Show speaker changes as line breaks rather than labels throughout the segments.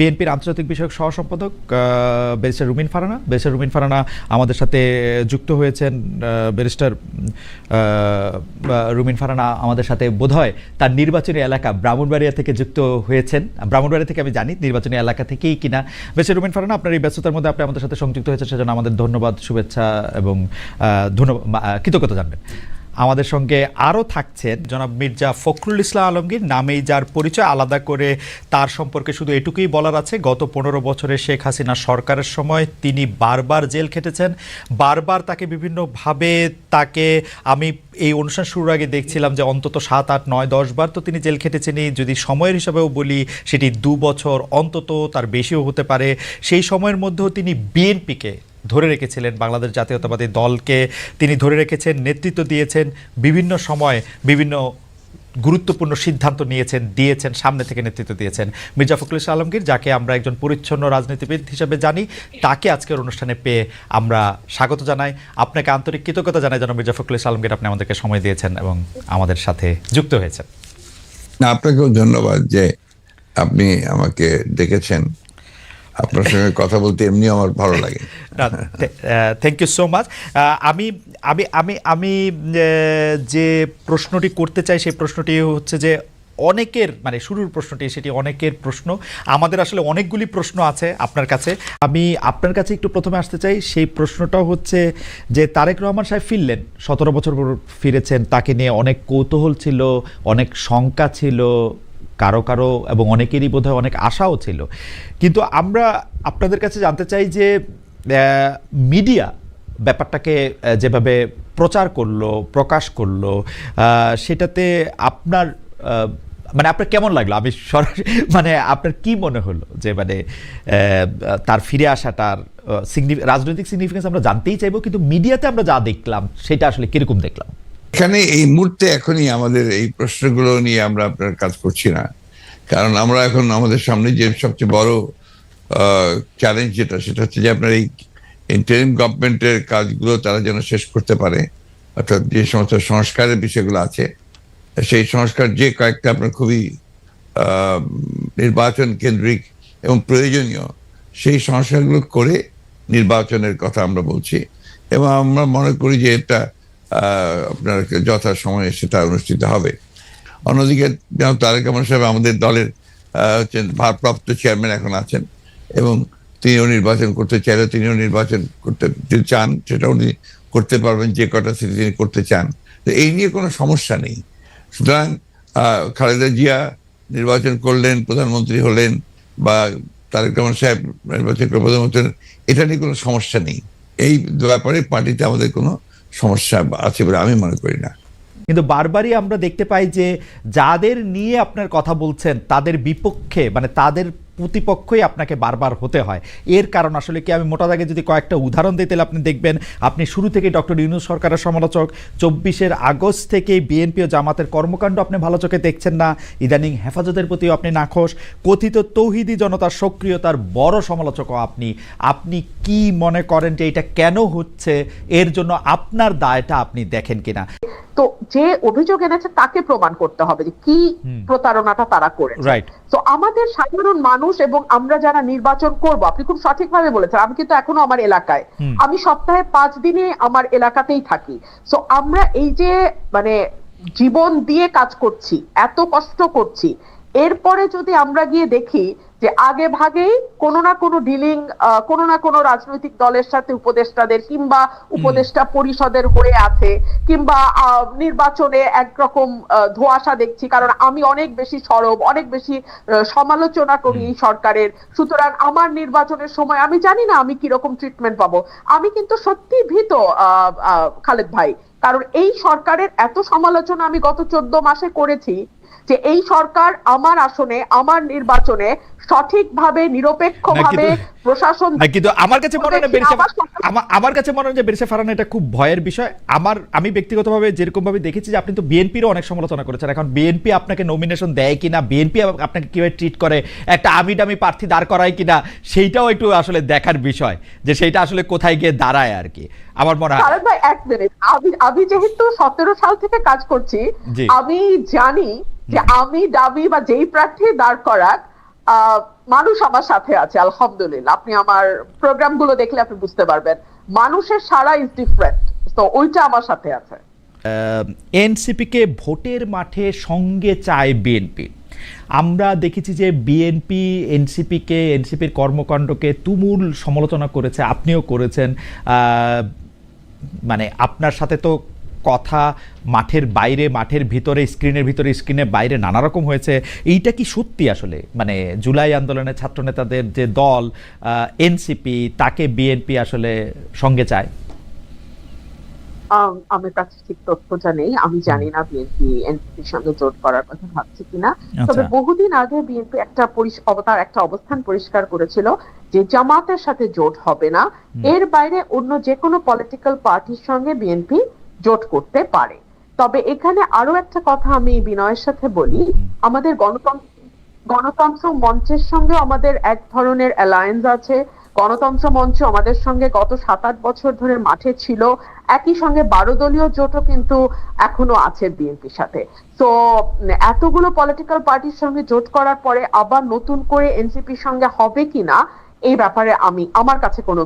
বিএনপির আন্তর্জাতিক বিষয়ক সহ সম্পাদক ব্যারিস্টার রুমিন ফারহানা। ব্যারিস্টার রুমিন ফারহানা আমাদের সাথে যুক্ত হয়েছেন। ব্যারিস্টার রুমিন ফারহানা আমাদের সাথে বোধহয় তার নির্বাচনী এলাকা ব্রাহ্মণবাড়িয়া থেকে যুক্ত হয়েছেন। ব্রাহ্মণবাড়িয়া থেকে আমি জানি, নির্বাচনী এলাকা থেকেই কিনা। ব্যারিস্টার রুমিন ফারহানা, আপনার এই ব্যস্ততার মধ্যে আপনি আমাদের সাথে সংযুক্ত হয়েছেন, সেজন্য আমাদের ধন্যবাদ, শুভেচ্ছা এবং কৃতজ্ঞতা জানবেন। আমাদের সঙ্গে আরও থাকছেন জনাব মির্জা ফখরুল ইসলাম আলমগীর, নামেই যার পরিচয়। আলাদা করে তার সম্পর্কে শুধু এটুকুই বলার আছে, গত 15 বছরে শেখ হাসিনা সরকারের সময় তিনি বারবার জেল খেটেছেন। বারবার তাকে বিভিন্নভাবে আমি এই অনুষ্ঠান শুরুর আগে দেখছিলাম যে অন্তত 7, 8, 9, 10 বার তো তিনি জেল খেটেছেনই। যদি সময়ের হিসাবেও বলি সেটি 2 বছর, অন্তত তার বেশিও হতে পারে। সেই সময়ের মধ্যেও তিনি বিএনপিকে ধরে রেখেছিলেন, বাংলাদেশ জাতীয়তাবাদী দলকে তিনি ধরে রেখেছেন, নেতৃত্ব দিয়েছেন, বিভিন্ন সময় বিভিন্ন গুরুত্বপূর্ণ সিদ্ধান্ত দিয়েছেন, সামনে থেকে নেতৃত্ব দিয়েছেন। মির্জা ফখরুল ইসলাম আলমগীর, যাকে আমরা একজন পরিচ্ছন্ন রাজনীতিবিদ হিসেবে জানি, তাকে আজকের অনুষ্ঠানে পেয়ে আমরা স্বাগত জানাই। আপনাকে আন্তরিক কৃতজ্ঞতা জানাই যেন মির্জা ফখরুল ইসলাম আলমগীর, আপনি আমাদেরকে সময় দিয়েছেন এবং আমাদের সাথে যুক্ত হয়েছেন।
আপনাকেও ধন্যবাদ যে আপনি আমাকে ডেকেছেন। আপনার সঙ্গে কথা বলতে এমনি আমার ভালো লাগে।
Thank you so much. আমি আমি আমি আমি যে প্রশ্নটি করতে চাই সেই প্রশ্নটি হচ্ছে যে অনেকের, মানে শুরুর প্রশ্নটি সেটি অনেকের প্রশ্ন। আমাদের আসলে অনেকগুলি প্রশ্ন আছে আপনার কাছে। আমি আপনার কাছে একটু প্রথমে আসতে চাই। সেই প্রশ্নটা হচ্ছে যে তারেক রহমান সাহেব ফিরলেন, 17 বছর পর ফিরেছেন। তাকে নিয়ে অনেক কৌতূহল ছিল, অনেক শঙ্কা ছিল কারো কারো, এবং অনেকেরই বোধহয় অনেক আশাও ছিল। কিন্তু আমরা আপনাদের কাছে জানতে চাই যে মিডিয়া ব্যাপারটাকে যেভাবে প্রচার করলো, প্রকাশ করলো, সেটাতে আপনার আপনার কেমন লাগলো? আমি সরাসরি আপনার কি মনে হলো যে তার ফিরে আসাটার রাজনৈতিক সিগনিফিকেন্স আমরা জানতেই চাইবো, কিন্তু মিডিয়াতে আমরা যা দেখলাম সেটা আসলে কিরকম দেখলাম?
এখানে এই মুহূর্তে এখনই আমাদের এই প্রশ্নগুলো নিয়ে আমরা আপনার কাজ করছি না, কারণ আমরা এখন আমাদের সামনে যে সবচেয়ে বড় চ্যালেঞ্জ সেটা হচ্ছে যে আপনার এই ইন্টারিম গভর্নমেন্টের কাজগুলো তারা যেন শেষ করতে পারে, অর্থাৎ যে সমস্ত সংস্কারের বিষয়গুলো আছে সেই সংস্কার যে কয়েকটা আপনার খুবই নির্বাচন কেন্দ্রিক এবং প্রয়োজনীয়, সেই সংস্কারগুলো করে নির্বাচনের কথা আমরা বলছি। এবং আমরা মনে করি যে এটা আপনার যথা সময়ে সেটা অনুষ্ঠিত হবে। অন্যদিকে যেমন তারেক রহমান সাহেব আমাদের দলের ভারপ্রাপ্ত চেয়ারম্যান এখন আছেন, এবং তিনিও নির্বাচন করতে চাইলে তিনিও নির্বাচন করতে চান, সেটা উনি করতে পারবেন যে কটা সিটি তিনি করতে চান। তো এই নিয়ে কোনো সমস্যা নেই। সুতরাং খালেদা জিয়া নির্বাচন করলেন, প্রধানমন্ত্রী হলেন, বা তারেক রহমান সাহেব নির্বাচন করে প্রধানমন্ত্রী, এটা নিয়ে কোনো সমস্যা নেই। এই ব্যাপারে পার্টিতে আমাদের কোনো সমস্যা আছে বলে আমি মনে করি না।
কিন্তু বারবারই আমরা দেখতে পাই যে যাদের নিয়ে আপনার কথা বলছেন তাদের বিপক্ষে, তাদের প্রতিপক্ষই আপনাকে বারবার হতে হয়। এর কারণ আসলে কি? আমি মোটা দাগে যদি কয়েকটা উদাহরণ দিই তাহলে আপনি দেখবেন, আপনি শুরু থেকে ডক্টর ইউনূস সরকারের সমালোচক, 24 আগস্ট থেকে বিএনপি ও জামাতের কর্মকাণ্ড আপনি ভালো চোখে দেখছেন না, ইদানিং হেফাজতের প্রতিও আপনি নাখোশ, কথিত তৌহিদি জনতার সক্রিয়তার বড় সমালোচকও আপনি। আপনি কি মনে করেন যে এটা কেন হচ্ছে? এর জন্য আপনার দায়টা আপনি দেখেন কিনা?
তো যে অভিযোগ এনেছে তাকে প্রমাণ করতে হবে যে কি প্রতারণাটা তারা করেছে।
রাইট।
তো আমাদের সাধারণ মানুষ এবং আমরা যারা নির্বাচন করব, আপনি খুব সঠিকভাবে বলেছেন, আমি কিন্তু এখনো আমার এলাকায়, আমি সপ্তাহে 5 দিনে আমার এলাকাতেই থাকি। সো আমরা এই যে জীবন দিয়ে কাজ করছি, এত কষ্ট করছি, এরপরে যদি আমরা গিয়ে দেখি যে আগে ভাগেই কোনো না কোনো ডিলিং কোনো না কোনো রাজনৈতিক দলের সাথে উপদেষ্টাদের কিংবা উপদেষ্টা পরিষদের হয়ে আছে, কিংবা নির্বাচনে একরকম ধোঁয়াশা দেখছি, কারণ আমি অনেক বেশি সরব, অনেক বেশি সমালোচনা করি এই সরকারের। সুতরাং আমার নির্বাচনের সময় আমি জানি না আমি কিরকম ট্রিটমেন্ট পাবো। আমি কিন্তু সত্যি ভীত খালেদ ভাই, কারণ এই সরকারের এত সমালোচনা আমি গত 14 মাসে করেছি যে এই সরকার আমার আসনে, আমার নির্বাচনে সঠিকভাবে নিরপেক্ষভাবে প্রশাসন।
কিন্তু আমার কাছে মনে হয় যে বেরিসা ফারহানা এটা খুব ভয়ের বিষয়। আমি ব্যক্তিগতভাবে যেরকম ভাবে দেখেছি যে আপনি তো বিএনপিরও অনেক সমালোচনা করেছেন, এখন বিএনপি আপনাকে নমিনেশন দেয় কিনা, বিএনপি আপনাকে কিভাবে ট্রিট করে, একটা আমি দামি প্রার্থী দাঁড় করায় কিনা, সেইটাও একটু আসলে দেখার বিষয় যে সেইটা আসলে কোথায় গিয়ে দাঁড়ায় আর কি। আমার মনে হয়
ভাই এক মিনিট, আমি যেহেতু 17 সাল থেকে কাজ করছি, আমি জানি যে আমি দাবি বা যেই প্রার্থী দাঁড় করাক মানুষ আমার সাথে আছে আলহামদুলিল্লাহ। আপনি আমার প্রোগ্রামগুলো দেখলে আপনি বুঝতে পারবেন মানুষের সারা ইজ ডিফারেন্ট, তো ওইটা আমার সাথে আছে।
এনসিপিকে ভোটের মাঠে সঙ্গে চায় বিএনপি। আমরা দেখেছি যে বিএনপি এনসিপির কর্মকাণ্ডকে তুমুল সমালোচনা করেছে, আপনিও করেছেন। মানে আপনার সাথে তো কথা মাঠের বাইরে, মাঠের ভিতরে, স্ক্রিনের বাইরে নানা রকম হয়েছে। এইটা কি সত্যি আসলে, মানে জুলাই আন্দোলনের ছাত্রনেতাদের যে দল এনসিপি, তাকে বিএনপি আসলে সঙ্গে চায়?
আমার কাছে ঠিক তথ্যটা নেই, আমি জানি না বিএনপি এনসিপির সঙ্গে জোট করার কথা ভাবছে কিনা। তবে বহুদিন আগে বিএনপি একটা অবস্থান পরিষ্কার করেছিল যে জামাতের সাথে জোট হবে না, এর বাইরে অন্য যে কোনো পলিটিক্যাল পার্টির সঙ্গে বিএনপি জোট করতে পারে। তবে এখানে আরো একটা কথা আমি বিনয়ের সাথে বলি, আমাদের গণতন্ত্র মঞ্চের সঙ্গে আমাদের এক ধরনের অ্যালায়েন্স আছে। গণতন্ত্র মঞ্চ আমাদের সঙ্গে গত 7-8 বছর ধরে মাঠে ছিল, একই সঙ্গে 12 দলীয় জোটও কিন্তু এখনো আছে বিএনপির সাথে। তো এতগুলো পলিটিক্যাল পার্টির সঙ্গে জোট করার পরে আবার নতুন করে এনসিপির সঙ্গে হবে কিনা, এই ব্যাপারে আমার কাছে কোনো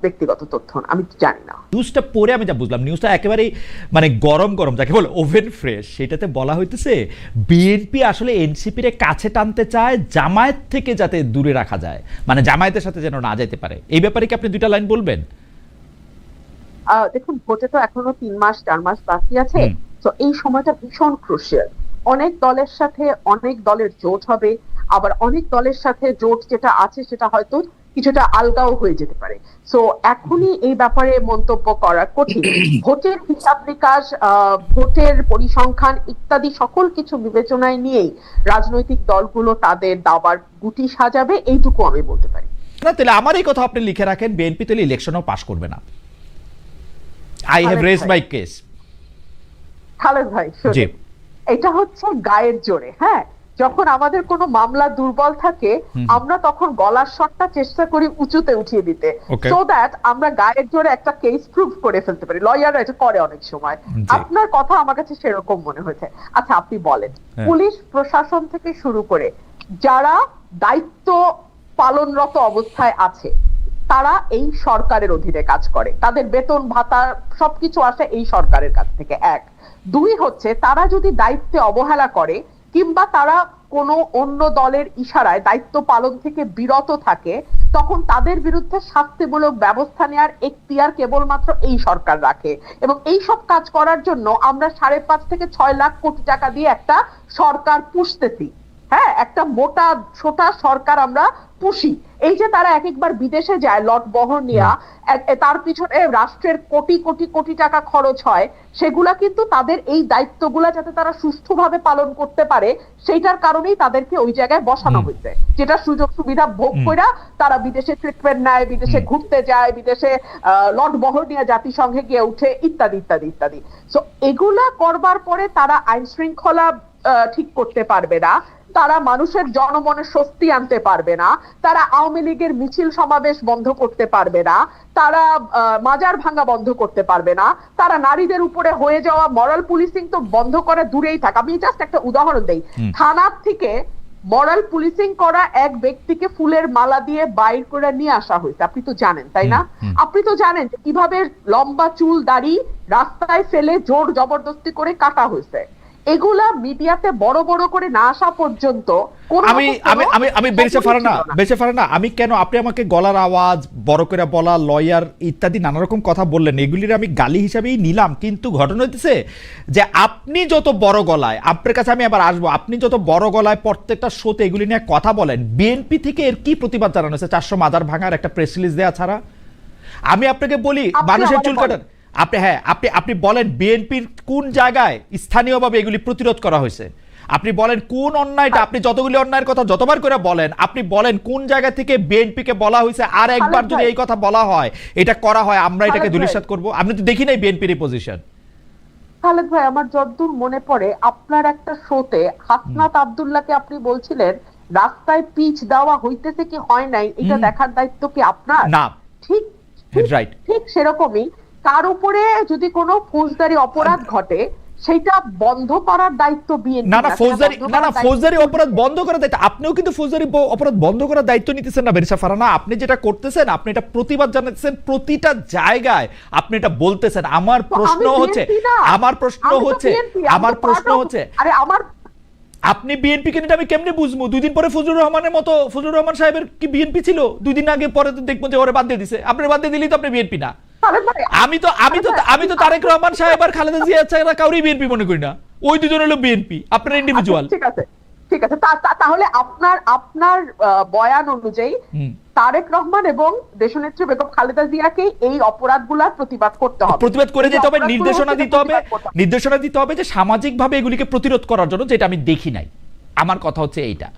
ব্যক্তিগত তথ্য আমি জানি না।
নিউজটা পড়ে আমি যা বুঝলাম, নিউজটা একেবারেই মানে গরম যাকে বলে ওভেন ফ্রেশ। সেটাতে বলা হইতেছে বিএনপি আসলে এনসিপির কাছে টানতে চায়, জামায়াত থেকে যাতে দূরে রাখা যায়, মানে জামায়াতের সাথে যেন না যেতে পারে। এই ব্যাপারে কি আপনি দুইটা লাইন বলবেন?
দেখুন, ভোটে তো এখনো 3-4 মাস বাকি আছে, তো এই সময়টা ভীষণ ক্রুশিয়াল। অনেক দলের সাথে অনেক দলের জোট হবে, আবার অনেক দলের সাথে জোট যেটা আছে সেটা হয়তো কিছুটা আলগাও হয়ে যেতে পারে। সো এখনই এই ব্যাপারে মন্তব্য করা কঠিন। ভোটের হিসাব নিকাশ, ভোটের পরিসংখ্যান ইত্যাদি সকল কিছু বিবেচনায় নিয়েই রাজনৈতিক দলগুলো তাদের দাবার গুটি সাজাবে, এইটুকু আমি বলতে পারি।
না, তাহলে আমার এই কথা আপনি লিখে রাখেন, বিএনপি তাহলে ইলেকশনও পাস করবে না। I have raised my case.
Khaled ভাই, এটা হচ্ছে গায়ের জোরে। হ্যাঁ, যখন আমাদের কোনো মামলা দুর্বল থাকে আমরা তখন গলার স্বরটা চেষ্টা করি উঁচুতে উঠিয়ে দিতে, সো দ্যাট আমরা গায়ের জোরে একটা কেস প্রুভ করে ফেলতে পারি। লয়াররা এটা করে অনেক সময়। আপনার কথা আমার কাছে সেরকম মনে হয়েছে। আচ্ছা, আপনি বলেন, পুলিশ প্রশাসন থেকে শুরু করে যারা দায়িত্ব পালনরত অবস্থায় আছে তারা এই সরকারের অধীনে কাজ করে, তাদের বেতন ভাতা সবকিছু আসে এই সরকারের কাছ থেকে। 1, 2 হচ্ছে তারা যদি দায়িত্বে অবহেলা করে কিংবা তারা কোনো অন্য দলের ইশারায় দায়িত্ব পালন থেকে বিরত থাকে, তখন তাদের বিরুদ্ধে শাস্তিমূলক ব্যবস্থা নেওয়ার এখতিয়ার কেবলমাত্র এই সরকার রাখে। এবং এই সব কাজ করার জন্য আমরা 5.5 থেকে 6 লাখ কোটি টাকা দিয়ে একটা সরকার পুষতেছি। হ্যাঁ, একটা মোটা ছোটা সরকার আমরা পুষি। এই যে তারা একবার বিদেশে যায় লট বহর নিয়ে, তার পিছনে রাষ্ট্রের কোটি কোটি কোটি টাকা খরচ হয়, সেগুলা কিন্তু তাদের এই দায়িত্বগুলা যাতে তারা সুষ্ঠুভাবে পালন করতে পারে সেইটার কারণেই তাদেরকে ওই জায়গায় বসানো হয়েছে। যেটা সুযোগ সুবিধা ভোগ করে তারা বিদেশে ট্রিটমেন্ট নেয়, বিদেশে ঘুরতে যায়, বিদেশে লট বহর নিয়ে জাতিসংঘে গিয়ে উঠে, ইত্যাদি ইত্যাদি ইত্যাদি। সো এগুলা করবার পরে তারা আইন শৃঙ্খলা ঠিক করতে পারবে না, তারা মানুষের জনমনে স্বস্তি আনতে পারবে না, তারা আওয়ামী লীগের মিছিল সমাবেশ বন্ধ করতে পারবে না, তারা মাজার ভাঙা বন্ধ করতে পারবে না, তারা নারীদের উপরে হয়ে যাওয়া মরাল পুলিশিং তো বন্ধ করে দূরেই থাক। আমি জাস্ট একটা উদাহরণ দেই, থানার থেকে মরাল পুলিশিং করা এক ব্যক্তিকে ফুলের মালা দিয়ে বাইর করে নিয়ে আসা হয়েছে, আপনি তো জানেন তাই না? আপনি তো জানেন যে কিভাবে লম্বা চুল দাড়ি রাস্তায় ফেলে জোর জবরদস্তি করে কাটা হয়েছে। এগুলা মিডিয়াতে বড় বড় করে না আসা পর্যন্ত
আমি বেঁচে পারে না। আমি কেন, আপনি আমাকে গলার আওয়াজ বড় করে বলা, লয়ার ইত্যাদি নানা রকম কথা বললেন, এগুলির আমি গালি হিসাবেই নিলাম। কিন্তু ঘটনা হইতেছে যে আপনি যত বড় গলায়, আপনার কাছে আমি আবার আসবো, আপনি যত বড় গলায় প্রত্যেকটা শোতে এগুলি নিয়ে কথা বলেন, বিএনপি থেকে এর কি প্রতিবাদ জানানো হয়েছে? 400 মাজার ভাঙার একটা প্রেস রিলিজ দেওয়া ছাড়া। আমি আপনাকে বলি, মানুষের চুল কাটার আপনি বলেন বিএনপির কোন জায়গায় স্থানীয়ভাবে এগুলি প্রতিরোধ করা হয়েছে? আপনি বলেন কোন অন্যায়টা, আপনি যতগুলি অন্যায়ের কথা যতবার করে বলেন, আপনি বলেন কোন জায়গা থেকে বিএনপি কে বলা হয়েছে আর একবার যদি এই কথা বলা হয়, এটা করা হয়, আমরা এটাকে ধূলিসাৎ করব? আপনি তো দেখি নাই বিএনপির পজিশন।
খালেদ ভাই, আমার যতদূর মনে পড়ে আপনার একটা শোতে হাসনাত আব্দুল্লাহকে আপনি বলছিলেন রাস্তায় পিচ দেওয়া হইতেছে কি হয় নাই এটা দেখার দায়িত্ব কি আপনার?
না,
ঠিক
রাইট,
ঠিক সেরকমই তার উপরে যদি কোনো ফৌজদারি অপরাধ ঘটে সেইটা বন্ধ করার দায়িত্ব বিএনপি।
ফৌজদারি অপরাধ বন্ধ করার দায়িত্ব আপনিও কিন্তু ফৌজদারি অপরাধ বন্ধ করার দায়িত্ব নিতেছেন না বেরিসা ফারহানা। আপনি যেটা করতেছেন, আপনি এটা প্রতিবাদ জানাচ্ছেন প্রতিটা জায়গায়, আপনি এটা বলতেছেন। আমার প্রশ্ন হচ্ছে
আরে আমার
আপনি বিএনপি কেন আমি কেমনে বুঝবো? 2 দিন পরে ফজলুর রহমানের মতো, ফজলুর রহমান সাহেবের কি বিএনপি ছিল? 2 দিন আগে পরে দেখবো যে ওরে বাদ দিয়ে দিছে। আপনি বাদ দিয়ে দিলেই তো আপনি বিএনপি না। আমি তো তারেক রহমান সাহেব আর খালেদা জিয়া ছাড়া কাউরি বিএনপি মনে করি না। ওই দুজন হলো বিএনপি, আপনার ইন্ডিভিজুয়াল।
ঠিক আছে তাহলে আপনার বয়ান অনুযায়ী তারেক রহমান এবং দেশনেত্রী বেগম খালেদা জিয়াকে এই অপরাধগুলোর প্রতিবাদ করতে হবে,
প্রতিবাদ করে যেতে হবে, নির্দেশনা দিতে হবে যে সামাজিকভাবে এগুলিকে প্রতিরোধ করার জন্য, যেটা আমি দেখি নাই। আমার কথা হচ্ছে এইটা,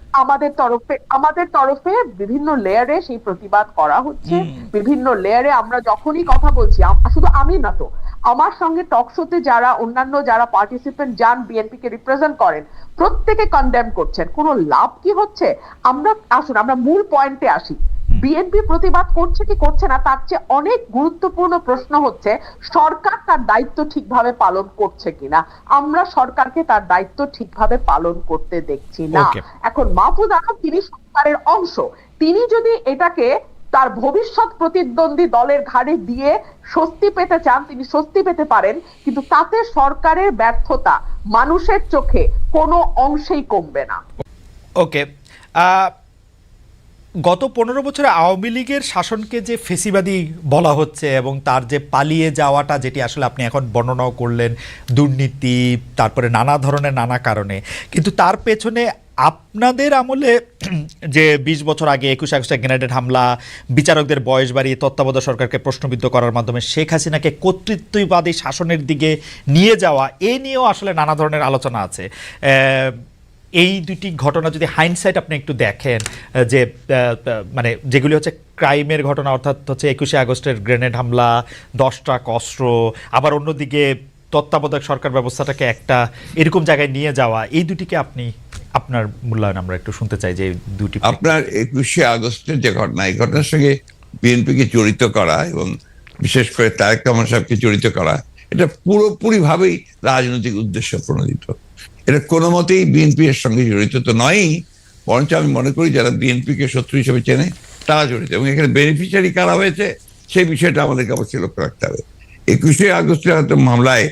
আমাদের তরফে বিভিন্ন লেয়ারে সেই প্রতিবাদ করা হচ্ছে। বিভিন্ন লেয়ারে আমরা যখনই কথা বলছি, শুধু আমি না তো, আমার সঙ্গে টকশোতে যারা অন্যান্য যারা পার্টিসিপেন্ট যান বিএনপি কে রিপ্রেজেন্ট করেন, প্রত্যেকে কন্ডেম করছেন। কোনো লাভ কি হচ্ছে? আমরা মূল পয়েন্টে আসি। বিএনপি প্রতিবাদ করছে কি করছে না, তার চেয়ে অনেক গুরুত্বপূর্ণ প্রশ্ন হচ্ছে সরকার তার দায়িত্ব ঠিকভাবে পালন করছে কিনা। আমরা সরকারকে তার দায়িত্ব ঠিকভাবে পালন করতে দেখছি না। এখন মাহফুজ আলম তিনি সরকারের অংশ, তিনি যদি এটাকে তার ভবিষ্যৎ প্রতিদ্বন্দ্বী দলের ঘাড়ে দিয়ে স্বস্তি পেতে চান, তিনি স্বস্তি পেতে পারেন, কিন্তু তাতে সরকারের ব্যর্থতা মানুষের চোখে কোনো অংশেই কমবে না।
ওকে, গত 15 বছরে আওয়ামী লীগের শাসনকে যে ফেসিবাদী বলা হচ্ছে এবং তার যে পালিয়ে যাওয়াটা, যেটি আসলে আপনি এখন বর্ণনাও করলেন, দুর্নীতি, তারপরে নানা ধরনের নানা কারণে, কিন্তু তার পেছনে আপনাদের আমলে যে 20 বছর আগে 21 আগস্টে গ্রেনেড হামলা, বিচারকদের বয়স বাড়িয়ে তত্ত্বাবধায়ক সরকারকে প্রশ্নবিদ্ধ করার মাধ্যমে শেখ হাসিনাকে কর্তৃত্ববাদী শাসনের দিকে নিয়ে যাওয়া, এ নিয়েও আসলে নানা ধরনের আলোচনা আছে। এই দুটি ঘটনা যদি হাইন্ডসাইট আপনি একটু দেখেন, যে মানে যেগুলি হচ্ছে ক্রাইমের ঘটনা, অর্থাৎ হচ্ছে 21 আগস্টের গ্রেনেড হামলা, 10 ট্রাক অস্ত্র, আবার অন্যদিকে তত্ত্বাবধায়ক সরকার ব্যবস্থাটাকে একটা এরকম জায়গায় নিয়ে যাওয়া, এই দুটিকে আপনি আপনার মূল্যায়ন আমরা একটু শুনতে চাই। যে দুটি
আপনার 21 আগস্টের যে ঘটনা, এই ঘটনার সঙ্গে বিএনপিকে জড়িত করা এবং বিশেষ করে তারেক রহমান সাহেবকে জড়িত করা, এটা পুরোপুরি ভাবেই রাজনৈতিক উদ্দেশ্য প্রণোদিত। এটা কোনো মতেই বিএনপি এর সঙ্গে জড়িত তো নয়ই, বরঞ্চ আমি মনে করি যারা বিএনপিকে শত্রু হিসেবে চেনে তারা জড়িত, এবং এখানে বেনিফিশিয়ারি কারা হয়েছে সেই বিষয়টা আমাদেরকে অবশ্যই লক্ষ্য রাখতে হবে। 21 আগস্টের মামলায়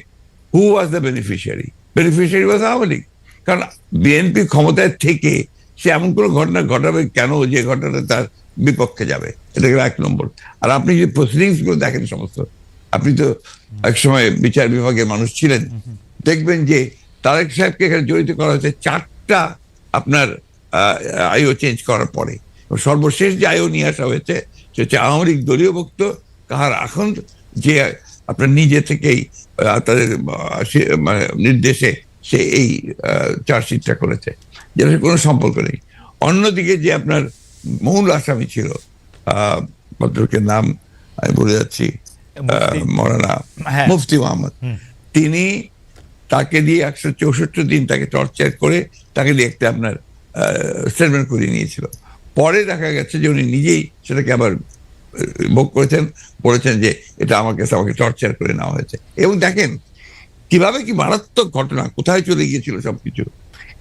who was the beneficiary? Beneficiary was Awami League. কারণ বিএনপি ক্ষমতায় থেকে সে এমন কোনো ঘটনা ঘটাবে কেন যে ঘটনাটা তার বিপক্ষে যাবে? এটা গেল 1 নম্বর। আর আপনি যে প্রসিডিংস গুলো দেখেন সমস্ত, আপনি তো একসময় বিচার বিভাগের মানুষ ছিলেন, দেখবেন যে তারেক সাহেবকে এখানে জড়িত করা হয়েছে 4টা আপনার আইও চেঞ্জ করার পরে। সর্বশেষ যে আইও নিয়ে আসা হয়েছে সে হচ্ছে আওয়ামী লীগ দলীয় ভুক্ত কাহার এখন যে আপনার নিজে থেকেই তাদের মানে নির্দেশে সে এই চার্জশিটটা করেছে, যেটা কোনো সম্পর্ক নেই। অন্যদিকে যে আপনার মূল আসামি ছিল, ভদ্রলোকের নাম আমি বলে যাচ্ছি, মৌলানা মুফতি মোহাম্মদ, তিনি তাকে দিয়ে 164 দিন তাকে টর্চার করে তাকে দিয়ে একটা আপনার স্টেটমেন্ট করিয়ে নিয়েছিল। পরে দেখা গেছে যে উনি নিজেই সেটাকে আবার ভোগ করেছেন, বলেছেন যে এটা আমার কাছে আমাকে টর্চার করে নেওয়া হয়েছে। এবং দেখেন কিভাবে কি মারাত্মক ঘটনা, কোথায় চলে গিয়েছিল সবকিছু।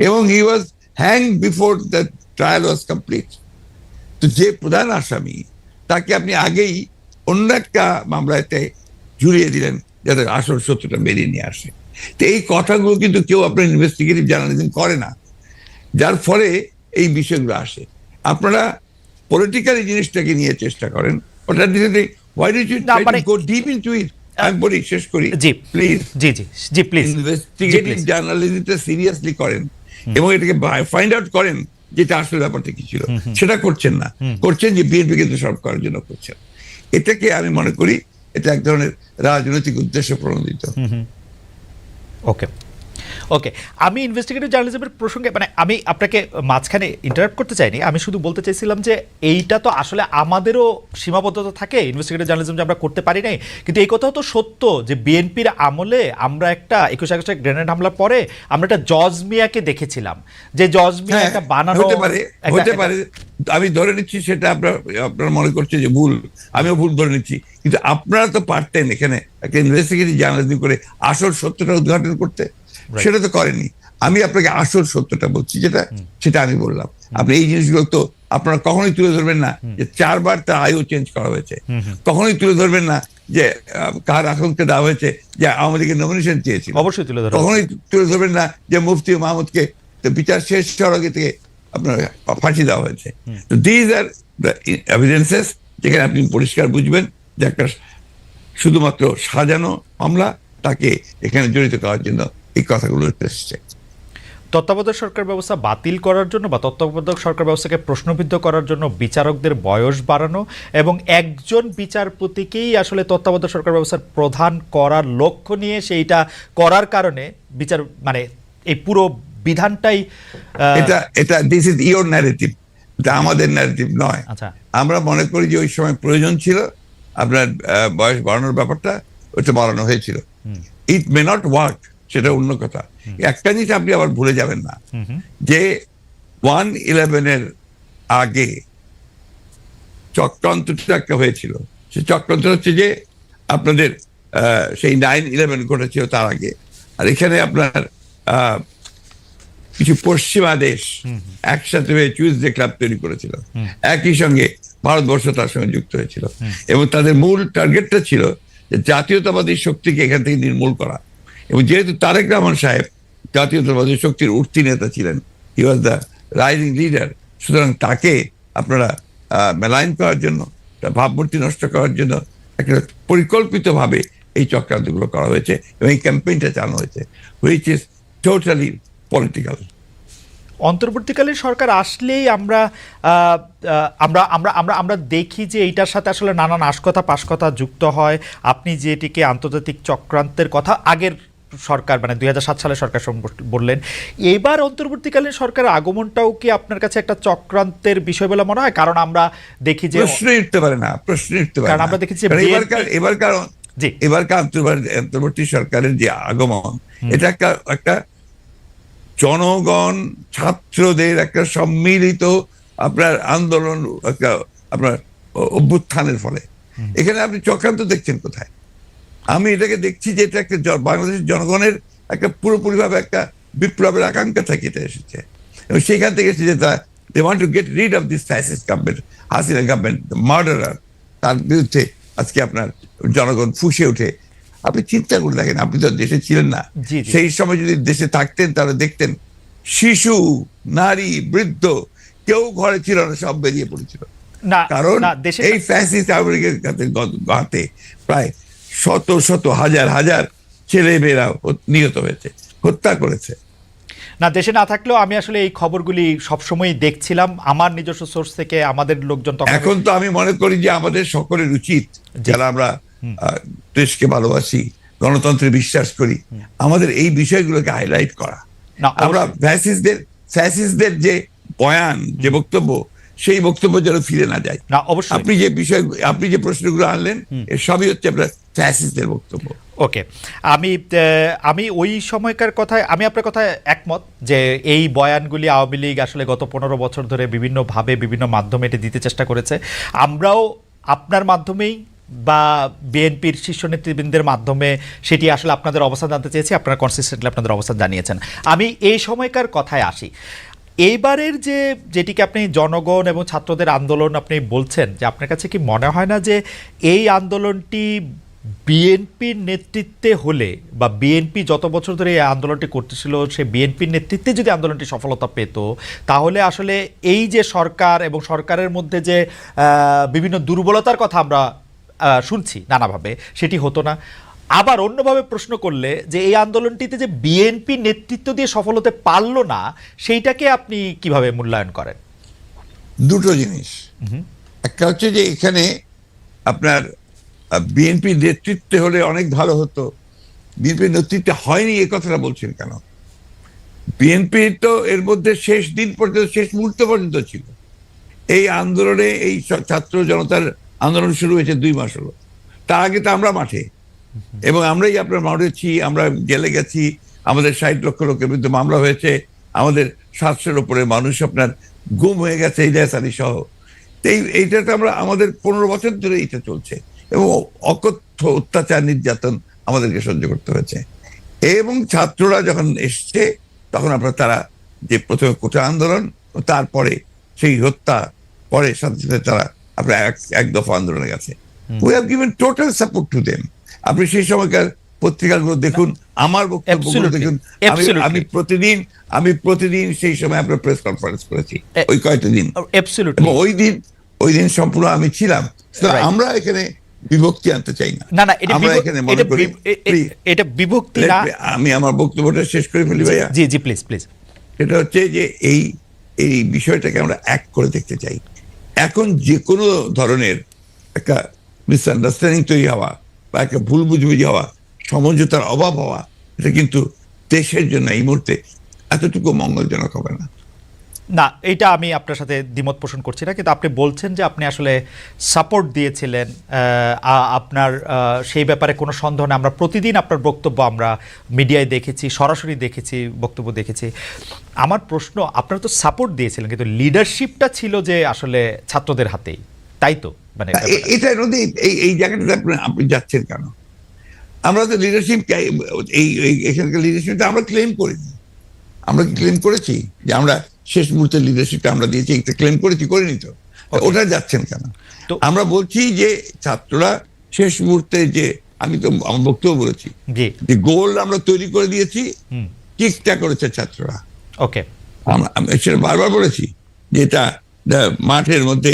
এবং he was hang before the trial was complete. তো যে প্রধান আসামি তাকে আপনি আগেই অন্য একটা মামলাতে জুড়িয়ে দিলেন যাতে আসল সত্যটা বেরিয়ে নিয়ে আসে। তো এই কথাগুলো কিন্তু কেউ আপনার ইনভেস্টিগেটিভ জার্নালিজম করে না, যার ফলে এই বিষয়গুলো আসে। আপনারা পলিটিক্যালি জিনিসটাকে নিয়ে চেষ্টা করেন, ওটা দিতে why did you try to go deep into it? আমি বলি শেষ করি প্লিজ।
জি প্লিজ
ইনভেস্টিগেটিভ জার্নালিজমটা সিরিয়াসলি করেন এবং এটাকে ফাইন্ড আউট করেন যেটা আসলে ব্যাপারটা কি ছিল। সেটা করছেন না, করছেন যে বিএনপি কিন্তু সব করার জন্য করছেন। এটাকে আমি মনে করি এটা এক ধরনের রাজনৈতিক উদ্দেশ্য প্রণোদিত।
ওকে ওকে, আমি ইনভেস্টিগেটিভ জার্নালিজমের প্রসঙ্গে মানে আমি আপনাকে মাঝখানে ইন্টারাপ্ট করতে চাইনি, আমি শুধু বলতে চাইছিলাম যে এইটা তো আসলে আমাদেরও সীমাবদ্ধতা থাকে ইনভেস্টিগেটিভ জার্নালিজম যে আমরা করতে পারি নাই, কিন্তু এই কথাও তো সত্য যে বিএনপির আমলে আমরা একটা 21 আগস্টে গ্রেনেড হামলার পরে আমরা একটা জজ মিয়াকে দেখেছিলাম, যে জজ মিয়া একটা বানানো
হতে পারে। আমি ধরে নিচ্ছি সেটা আপনারা মনে করছে যে ভুল, আমিও ভুল ধরে নিচ্ছি, কিন্তু আপনারা তো পারতেন এখানে একটা ইনভেস্টিগেটিভ জার্নালিজম করে আসল সত্যটা উদ্ঘাটন করতে। সেটা তো করেনি। আমি আপনাকে আসল সত্যটা বলছি, সেটা আমি বললাম। আপনি এই জিনিসগুলো তো আপনারা কখনোই তুলে ধরবেন না যে 4 বার তার আয়ু চেঞ্জ করা হয়েছে, কখনোই তুলে ধরবেন না যে কার আকাঙ্ক্ষা দেওয়া হয়েছে যে আওয়ামী লীগের নমিনেশন চেয়েছিল,
অবশ্যই তুলে ধরবেন।
কখনোই তুলে ধরবেন না যে মুফতি মাহমুদকে বিচার শেষ হওয়ার আগে থেকে আপনার ফাঁসি দেওয়া হয়েছে। তো দিজ আর দ্য এভিডেন্সেস, যেখানে আপনি পরিষ্কার বুঝবেন যে একটা শুধুমাত্র সাজানো মামলা, তাকে এখানে জড়িত করার জন্য এই কথাগুলো এসেছে।
তত্ত্বাবধায়ক সরকার ব্যবস্থা বাতিল করার জন্য বা তত্ত্বাবধায়ক সরকার ব্যবস্থাকে প্রশ্নবিদ্ধ করার জন্য বিচারকদের বয়স বাড়ানো এবং একজন বিচারপতিকেই আসলে তত্ত্বাবধায়ক সরকার ব্যবস্থার প্রধান করার লক্ষ্য নিয়ে সেইটা করার কারণে বিচার মানে এই পুরো বিধানটাই
এটা দিস ইজ ইওর ন্যারেটিভ, এটা আমাদের ন্যারেটিভ নয়।
আচ্ছা,
আমরা মনে করি যে ওই সময় প্রয়োজন ছিল আপনার বয়স বাড়ানোর ব্যাপারটা, ওটা বাড়ানো হয়েছিল। ইট মে নট ওয়ার্ক, সেটা অন্য কথা। একটা জিনিস আপনি আবার ভুলে যাবেন না যে 1/11 আগে চক্রান্তটা একটা হয়েছিল। সে চক্রান্ত হচ্ছে যে আপনাদের সেই 9/11 ঘটেছিল তার আগে, আর এখানে আপনার কিছু পশ্চিমা দেশ একসাথে হয়ে চুইজডে ক্লাব তৈরি করেছিল, একই সঙ্গে ভারতবর্ষ তার সঙ্গে যুক্ত হয়েছিল, এবং তাদের মূল টার্গেটটা ছিল যে জাতীয়তাবাদী শক্তিকে এখান থেকে নির্মূল করা। এবং যেহেতু তারেক রহমান সাহেব জাতীয়তাবাদী শক্তির উঠতি নেতা ছিলেন, হি ওয়াজ দ্য রাইজিং লিডার, সুতরাং তাকে আপনারা মেলাইন করার জন্য, তার ভাবমূর্তি নষ্ট করার জন্য একটা পরিকল্পিতভাবে এই চক্রান্তগুলো করা হয়েছে এবং এই ক্যাম্পেইনটা চালানো হয়েছে, হুইচ ইজ টোটালি পলিটিক্যাল।
অন্তর্বর্তীকালীন সরকার আসলেই আমরা আমরা আমরা আমরা আমরা দেখি যে এইটার সাথে আসলে নানান আশকথা পাশকথা যুক্ত হয়। আপনি যেটিকে আন্তর্জাতিক চক্রান্তের কথা আগের সরকার মানে 2007 সালে সরকার বললেন, এবার অন্তর্বর্তীকালীন সরকারের আগমনটাও কি আপনার কাছে একটা চক্রান্তের বিষয় বলে মনে হয়? কারণ আমরা দেখি যে
প্রশ্নই উঠতে পারে না,
কারণ আমরা দেখি যে
এবারকার অন্তর্বর্তী সরকারের যে আগমন, এটা একটা জনগণ ছাত্রদের একটা সম্মিলিত আপনার আন্দোলন, একটা আপনার অভ্যুত্থানের ফলে। এখানে আপনি চক্রান্ত দেখছেন কোথায়? আমি এটাকে দেখছি যে এটা একটা বাংলাদেশের জনগণের একটা পুরোপুরিভাবে একটা বিপ্লবের আকাঙ্ক্ষা থেকে এটা এসেছে, এবং সেখান থেকে এসেছে they want to get rid of this fascist government, Hasina government, murderer. তার বিরুদ্ধে আজকে আপনার জনগণ ফুঁসে ওঠে। আপনি চিন্তা করে দেখেন, আপনি তো দেশে ছিলেন না, সেই সময় যদি দেশে থাকতেন তাহলে দেখতেন শিশু, নারী, বৃদ্ধ কেউ ঘরে ছিল না, সব বেরিয়ে পড়েছিল। কারণ এই ফ্যাসিস্ট আমেরিকার হাতে প্রায় শত শত হাজার হাজার ছেলে মেয়েরা নিহত হয়েছে, হত্যা করেছে।
না, দেশে না থাকলেও আমি আসলে এই খবরগুলি সবসময় দেখছিলাম আমার নিজস্ব সোর্স থেকে, আমাদের লোকজন।
এখন তো আমি মনে করি যে আমাদের সকলের উচিত, যারা আমরা দেশকে ভালোবাসি, গণতন্ত্রে বিশ্বাস করি, আমাদের এই বিষয়গুলোকে হাইলাইট করা। আমরা ফ্যাসিস্টদের যে বয়ান, যে বক্তব্য, সেই বক্তব্য যেন ফিরে না যায়। আপনি যে প্রশ্নগুলো আনলেন, এর সবই হচ্ছে আপনার ফ্যাসিস্টদের বক্তব্য।
ওকে, আমি ওই সময়কার কথায় আমি আপনার কথায় একমত যে এই বয়ানগুলি আওয়ামী লীগ আসলে গত 15 বছর ধরে বিভিন্নভাবে বিভিন্ন মাধ্যমে এটি দিতে চেষ্টা করেছে। আমরাও আপনার মাধ্যমেই বা বিএনপির শীর্ষ নেতৃবৃন্দের মাধ্যমে সেটি আসলে আপনাদের অবস্থান জানতে চেয়েছি, আপনারা কনসিস্টেন্টলি আপনাদের অবস্থান জানিয়েছেন। আমি এই সময়কার কথায় আসি। এইবারের যেটিকে আপনি জনগণ এবং ছাত্রদের আন্দোলন আপনি বলছেন, যে আপনার কাছে কি মনে হয় না যে এই আন্দোলনটি বিএনপির নেতৃত্বে হলে, বা বিএনপি যত বছর ধরে এই আন্দোলনটি করতেছিল সে বিএনপির নেতৃত্বে যদি আন্দোলনটি সফলতা পেত, তাহলে আসলে এই যে সরকার এবং সরকারের মধ্যে যে বিভিন্ন দুর্বলতার কথা আমরা শুনছি নানাভাবে, সেটি হতো না? আবার অন্যভাবে প্রশ্ন করলে, যে এই আন্দোলনটিতে যে বিএনপি নেতৃত্ব দিয়ে সফল হতে পারল না, সেইটাকে আপনি কিভাবে মূল্যায়ন করেন?
দুটো জিনিস। একটা হচ্ছে যে এখানে আপনার বিএনপি নেতৃত্বে হলে অনেক ভালো হতো, বিএনপি নেতৃত্বে হয়নি এ কথাটা বলছেন কেন? বিএনপি তো এর মধ্যে শেষ দিন পর্যন্ত, শেষ মুহূর্ত পর্যন্ত ছিল এই আন্দোলনে। এই ছাত্র জনতার আন্দোলন শুরু হয়েছে 2 মাস হলো, তার আগে তো আমরা মাঠে, এবং আমরাই আপনার মাঠেছি, আমরা জেলে গেছি, আমাদের 60 লক্ষ লোকের বিরুদ্ধে মামলা হয়েছে, আমাদের 700-এর উপরে মানুষ আপনার গুম হয়ে গেছে, ইলিয়াস আলী সহ। এইটা তো আমরা, আমাদের 15 বছর ধরে এটা চলছে, এবং অকথ্য অত্যাচার নির্যাতন আমাদেরকে সহ্য করতে হয়েছে। এবং ছাত্ররা যখন এসছে তখন আপনার তারা যে প্রথমে কোটা আন্দোলন, তারপরে সেই হত্যা, পরে সাথে সাথে তারা আপনার এক দফা আন্দোলনে গেছে। We have given total support to them. আপনি সেই সময়কার পত্রিকাগুলো দেখুন, আমার বক্তব্যগুলো দেখুন। আমি প্রতিদিন সেই সময় আপনার প্রেস কনফারেন্স করেছি ওই কয়েকটা দিন, এবং ওই দিন সম্পূর্ণ আমি ছিলাম। আমরা এখানে বিভক্তি আনতে চাই না। আমরা এখানে মনে করি
এটা বিভক্তি না।
আমি আমার বক্তব্যটা শেষ করে ফেলি ভাইয়া।
জি জি, প্লিজ প্লিজ।
এটা হচ্ছে যে এই বিষয়টাকে আমরা এক করে দেখতে চাই। এখন যে কোনো ধরনের একটা মিসআন্ডারস্ট্যান্ডিং তৈরি হওয়া বা একটা ভুল বুঝবুঝি হওয়া, সমঝোতার অভাব হওয়া, এটা কিন্তু দেশের জন্য এই মুহূর্তে এতটুকু মঙ্গলজনক হবে না।
না, এটা আমি আপনার সাথে দ্বিমত পোষণ করছি না, কিন্তু আপনি বলছেন যে আপনি আসলে সাপোর্ট দিয়েছিলেন, আপনার সেই ব্যাপারে কোনো সন্দেহ নেই। আমরা প্রতিদিন আপনার বক্তব্য আমরা মিডিয়ায় দেখেছি, সরাসরি দেখেছি, বক্তব্য দেখেছি। আমার প্রশ্ন, আপনারা তো সাপোর্ট দিয়েছিলেন, কিন্তু লিডারশিপটা ছিল যে আসলে ছাত্রদের হাতেই, তাই তো? মানে
এটা এই জায়গাটাতে আপনি যাচ্ছেন কেন? আমরা তো লিডারশিপ, এখানকার লিডারশিপটা আমরা ক্লেম করিনি। আমরা কি ক্লেম করেছি যে আমরা শেষ মুহূর্তে লিডারশিপটা আমরা দিয়েছি? একটা ক্লেম করিনি তো। ওটা যাচ্ছেন কেন? আমরা বলছি যে ছাত্ররা শেষ মুহূর্তে, যে আমি তো আমার বক্তব্য বলেছি যে গোল আমরা তৈরি করে দিয়েছি, কিকটা করেছে ছাত্ররা।
ওকে,
আমরা সেটা বারবার বলেছি যে এটা মাঠের মধ্যে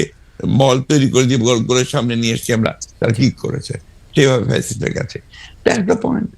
বল তৈরি করে দিয়ে গোলের সামনে নিয়ে এসেছি আমরা, তারা কিক করেছে, সেভাবে ফ্যাসিলিটি গেছে। That's the point.